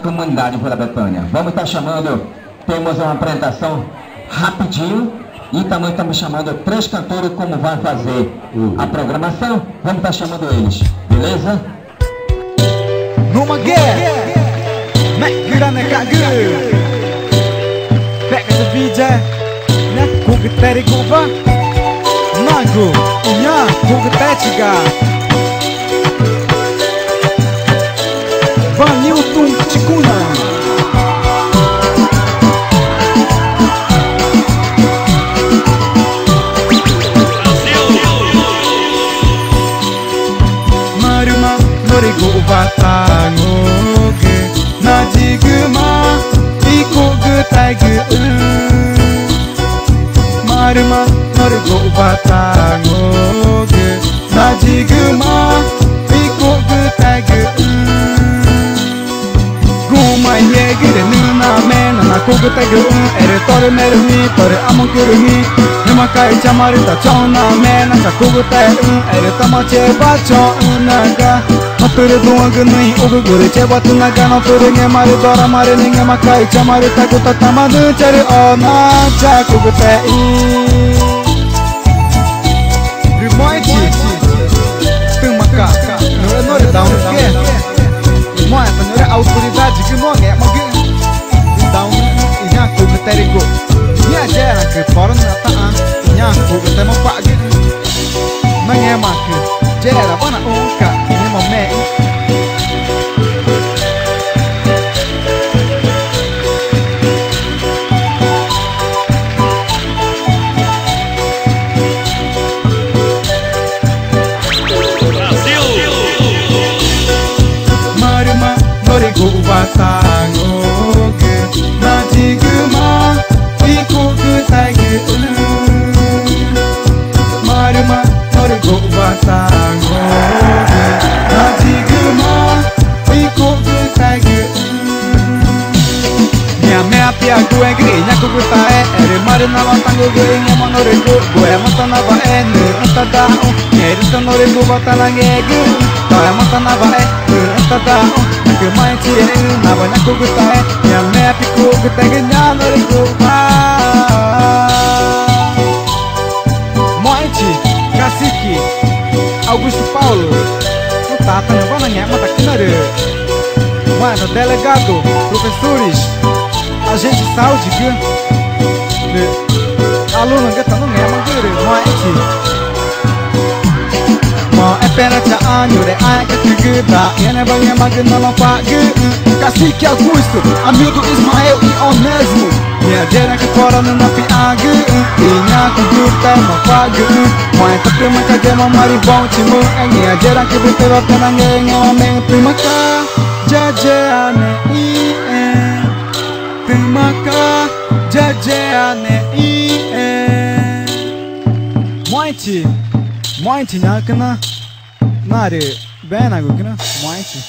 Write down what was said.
Comunidade Vila Betânia. Vamos estar chamando, temos uma apresentação rapidinho e também estamos chamando 3 cantores como vai fazer a programação. Vamos estar chamando eles, beleza? Numa guerra, grande cagu, pega esse vídeo, né? Kugeteri Guba, Nago, Nha, Kugetetiga, Vanilton Ticuna. Batangoge Najiguma Ikogutaigu Maruma Norigo Batangoge Najiguma Ikogutaigu Guma yegire nuna mena na kogutaigu Ere tore merumi tore amonkurumi Nemakai chamarita chona mena ka kogutaigu Ere tamache bacho unaga Mature duang nai ugu gure ceba tunaga Nature nge mare dora mare ninge makai chamare takuta tamadu cari ona caku gutei Rimoiti Tumaka Nore down ke Rimoita nore autoridade que não é mag Down Inya ku gutei go Inya jera ke fora na taan Inya ku gutei mo pagi Nange mak Jera bana unka Momento Brasil Marima Norigo Batangoge Najiguma Ikogutaigu Marima Norigo Batangoge Najiguma Ikogutaigu Mea pia gue gri nyaku gutae ere mare na watango gri nyama nore go gue mata na ba ene enta da ere sta nore go batalange gu ta mata na ba enta da ke mai ti na ba nyaku gutae mea piku gutae nya nore go Moiti Cacique Augusto Paulo Tata na bana nya mata kinare Mano delegado professores agente de saúde que aluno que tá no mesmo guri moiti mo é pena cha anho de ai que figura ene banha magna não pague Cacique Augusto amigo Ismael e Onésimo minha gera que fora no piague minha cultura não pague mãe tá prima que de mamari bom timo minha gera que botei a pena ninguém homem prima cá jajeane Maka jajeane Moiti nakna nare bena gukna moiti